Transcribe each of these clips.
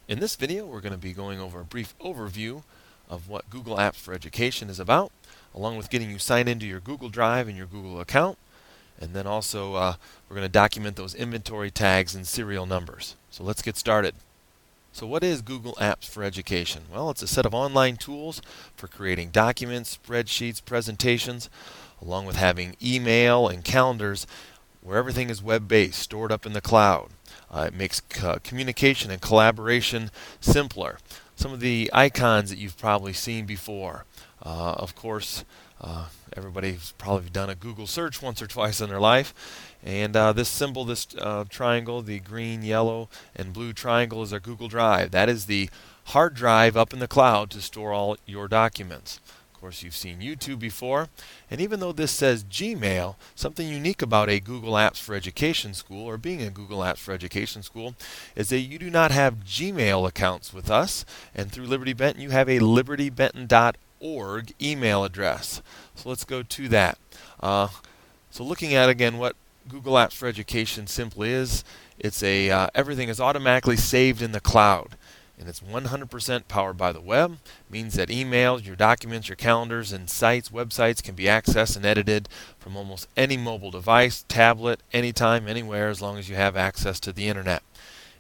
In this video, we're going to be going over a brief overview of what Google Apps for Education is about, along with getting you signed into your Google Drive and your Google account. And then also, we're going to document those inventory tags and serial numbers. So let's get started. So what is Google Apps for Education? Well, it's a set of online tools for creating documents, spreadsheets, presentations, along with having email and calendars where everything is web-based, stored up in the cloud. It makes communication and collaboration simpler. Some of the icons that you've probably seen before. Of course, everybody's probably done a Google search once or twice in their life. And this symbol, this triangle, the green, yellow, and blue triangle is our Google Drive. That is the hard drive up in the cloud to store all your documents. Of course, you've seen YouTube before. And even though this says Gmail, something unique about a Google Apps for Education school, or being a Google Apps for Education school, is that you do not have Gmail accounts with us. And through Liberty-Benton, you have a Liberty-Benton.org email address. So let's go to that. So looking at, again, what Google Apps for Education simply is, it's everything is automatically saved in the cloud. And it's 100% powered by the web. Means that emails, your documents, your calendars, and sites, websites can be accessed and edited from almost any mobile device, tablet, anytime, anywhere, as long as you have access to the internet.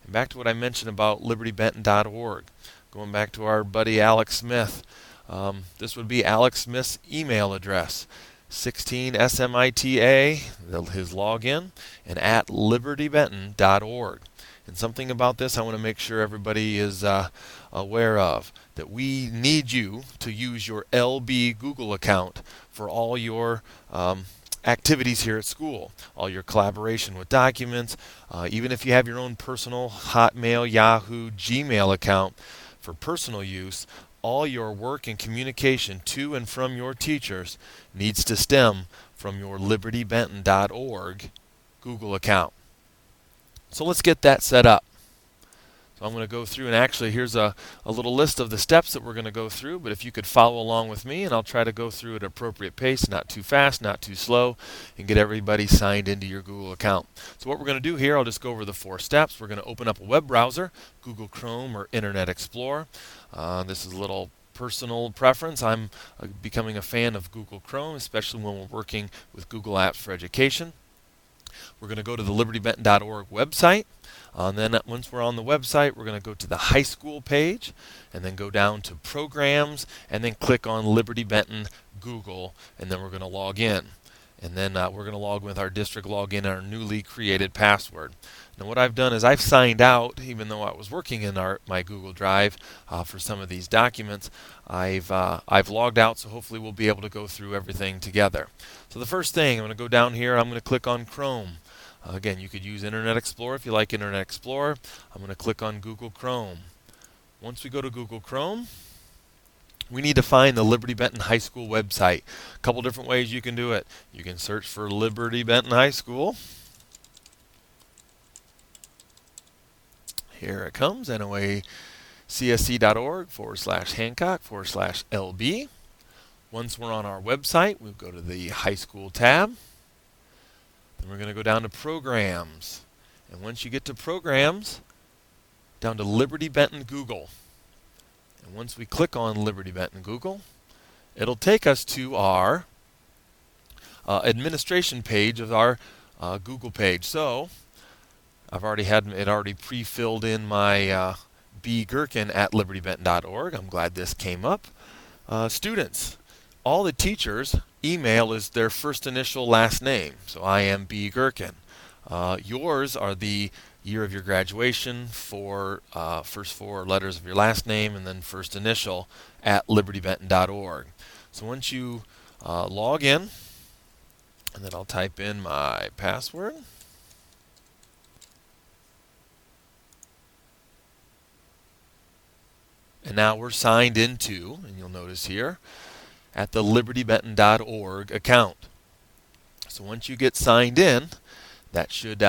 And back to what I mentioned about Liberty-Benton.org. Going back to our buddy Alex Smith. This would be Alex Smith's email address. 16 SMITA, his login, and at libertybenton.org. And something about this I want to make sure everybody is aware of, that we need you to use your LB Google account for all your activities here at school, all your collaboration with documents, even if you have your own personal Hotmail, Yahoo, Gmail account for personal use. All your work and communication to and from your teachers needs to stem from your libertybenton.org Google account. So let's get that set up. So I'm going to go through, and actually here's a little list of the steps that we're going to go through, but if you could follow along with me, and I'll try to go through at an appropriate pace, not too fast, not too slow, and get everybody signed into your Google account. So what we're going to do here, I'll just go over the 4 steps. We're going to open up a web browser, Google Chrome or Internet Explorer. This is a little personal preference. I'm becoming a fan of Google Chrome, especially when we're working with Google Apps for Education. We're going to go to the libertybenton.org website. And then once we're on the website, we're going to go to the high school page and then go down to programs and then click on Liberty-Benton Google, and then we're going to log in. And then we're going to log in with our district login and our newly created password. Now what I've done is I've signed out, even though I was working in my Google Drive for some of these documents. I've logged out, so hopefully we'll be able to go through everything together. So the first thing, I'm going to go down here, I'm going to click on Chrome. Again, you could use Internet Explorer if you like Internet Explorer. I'm going to click on Google Chrome. Once we go to Google Chrome, we need to find the Liberty-Benton High School website. A couple different ways you can do it. You can search for Liberty-Benton High School. Here it comes, noacsc.org/Hancock/LB. Once we're on our website, we'll go to the High School tab. Then we're going to go down to Programs. And once you get to Programs, down to Liberty-Benton Google. And once we click on Liberty-Benton Google, it'll take us to our administration page of our Google page. So I've already had it already pre-filled in my bgherkin at libertybenton.org. I'm glad this came up. Students, all the teachers' email is their first initial last name. So I am B. Gherkin. Yours are the year of your graduation, first 4 letters of your last name, and then first initial at libertybenton.org. So once you log in, and then I'll type in my password. And now we're signed into, and you'll notice here, at the libertybenton.org account. So once you get signed in, that should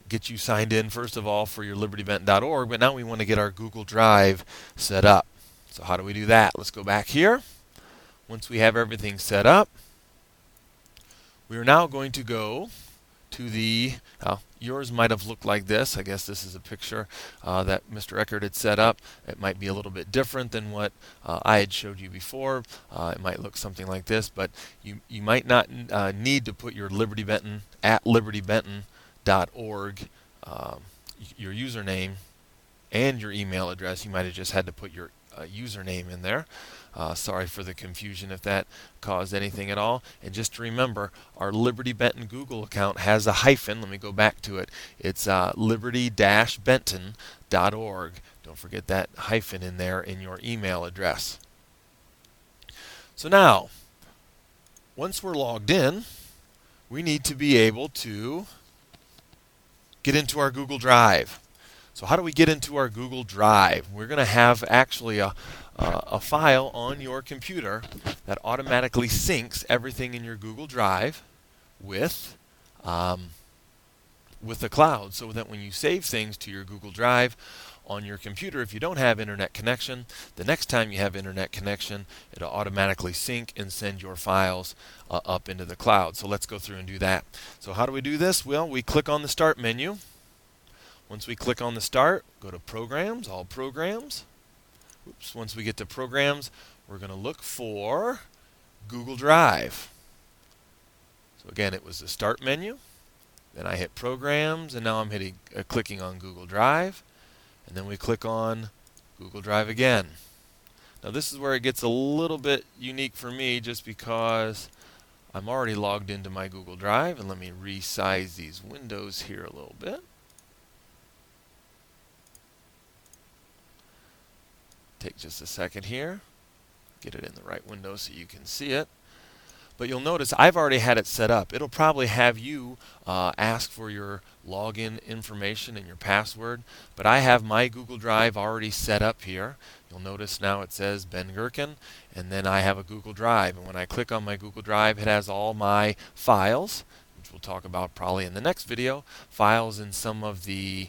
get you signed in, first of all, for your libertybenton.org, but now we want to get our Google Drive set up. So how do we do that? Let's go back here. Once we have everything set up, we are now going to go to the, yours might have looked like this. I guess this is a picture that Mr. Eckert had set up. It might be a little bit different than what I had showed you before. It might look something like this, but you might not need to put your Liberty-Benton at libertybenton.org your username and your email address. You might have just had to put your username in there. Sorry for the confusion if that caused anything at all. And just to remember, our Liberty-Benton Google account has a hyphen. Let me go back to it. It's liberty-benton.org. Don't forget that hyphen in there in your email address. So now, once we're logged in, we need to be able to get into our Google Drive. So how do we get into our Google Drive? We're going to have actually a file on your computer that automatically syncs everything in your Google Drive with the cloud, so that when you save things to your Google Drive on your computer, if you don't have internet connection, the next time you have internet connection, it'll automatically sync and send your files up into the cloud. So let's go through and do that. So how do we do this? Well, we click on the Start menu. Once we click on the Start, go to Programs, All Programs. Oops. Once we get to Programs, we're going to look for Google Drive. So again, it was the Start menu. Then I hit Programs, and now I'm clicking on Google Drive. And then we click on Google Drive again. Now this is where it gets a little bit unique for me, just because I'm already logged into my Google Drive. And let me resize these windows here a little bit. Take just a second here, get it in the right window so you can see it. But you'll notice I've already had it set up. It'll probably have you ask for your login information and your password, but I have my Google Drive already set up here. You'll notice now it says Ben Gherkin, and then I have a Google Drive. And when I click on my Google Drive, it has all my files, which we'll talk about probably in the next video, files and some of the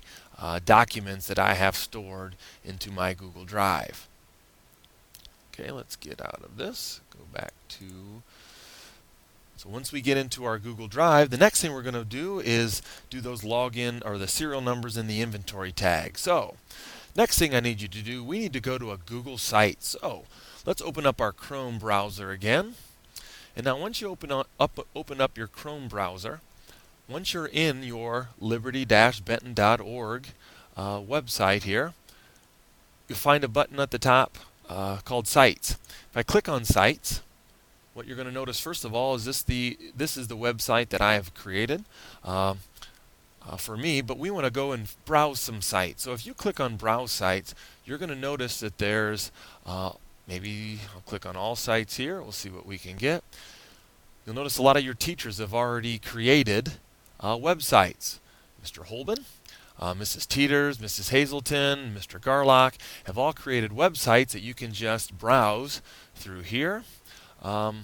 documents that I have stored into my Google Drive. Okay, let's get out of this. Go back to... So once we get into our Google Drive, the next thing we're going to do is do those login or the serial numbers in the inventory tag. So next thing I need you to do, we need to go to a Google site. So let's open up our Chrome browser again. And now once you open up your Chrome browser, once you're in your liberty-benton.org website here, you'll find a button at the top called Sites. If I click on Sites, what you're going to notice first of all is this is the website that I have created for me, but we want to go and browse some sites. So if you click on Browse Sites, you're going to notice that there's maybe I'll click on All Sites here. We'll see what we can get. You'll notice a lot of your teachers have already created websites. Mr. Holben, Mrs. Teeters, Mrs. Hazelton, Mr. Garlock have all created websites that you can just browse through here. Well,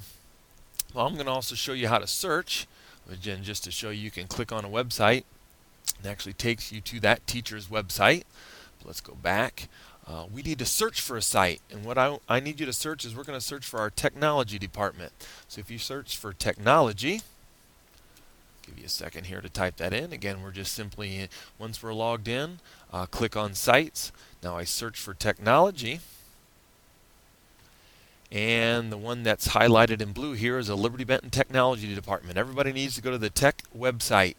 I'm going to also show you how to search. Again, just to show you can click on a website. It actually takes you to that teacher's website. Let's go back. We need to search for a site, and what I need you to search is we're going to search for our technology department. So if you search for technology, give you a second here to type that in. Again, we're just simply, once we're logged in, click on Sites. Now I search for technology, and the one that's highlighted in blue here is a Liberty-Benton Technology Department. Everybody needs to go to the tech website.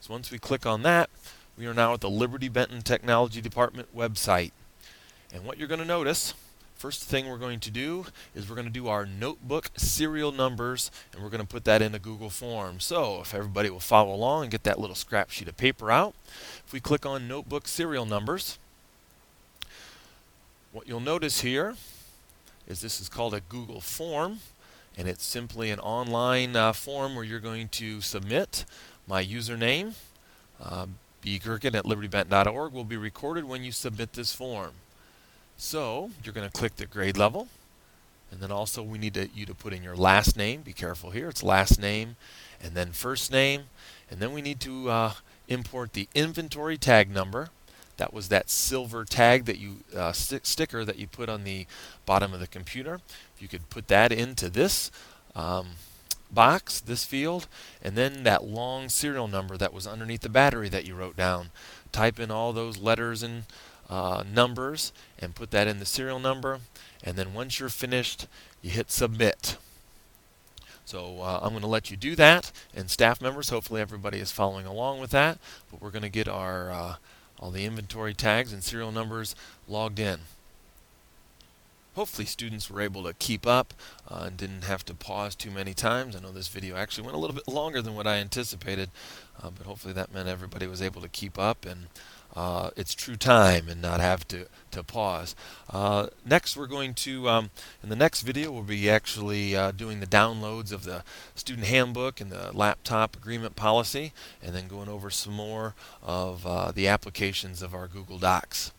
So once we click on that, we are now at the Liberty-Benton Technology Department website. And what you're going to notice, first thing we're going to do is we're going to do our notebook serial numbers, and we're going to put that in a Google form. So if everybody will follow along and get that little scrap sheet of paper out, if we click on notebook serial numbers, what you'll notice here is this is called a Google form, and it's simply an online form where you're going to submit. My username, bgherkin@libertybenton.org, will be recorded when you submit this form. So you're going to click the grade level, and then also we need you to put in your last name. Be careful here, it's last name and then first name, and then we need to import the inventory tag number. That was that silver tag that you sticker that you put on the bottom of the computer. If you could put that into this box, this field, and then that long serial number that was underneath the battery that you wrote down. Type in all those letters and numbers and put that in the serial number, and then once you're finished, you hit submit. So I'm going to let you do that, and staff members, hopefully everybody is following along with that, but we're going to get our all the inventory tags and serial numbers logged in. Hopefully students were able to keep up and didn't have to pause too many times. I know this video actually went a little bit longer than what I anticipated, but hopefully that meant everybody was able to keep up and it's true time and not have to pause. Next we're going to, in the next video, we'll be actually doing the downloads of the student handbook and the laptop agreement policy, and then going over some more of the applications of our Google Docs.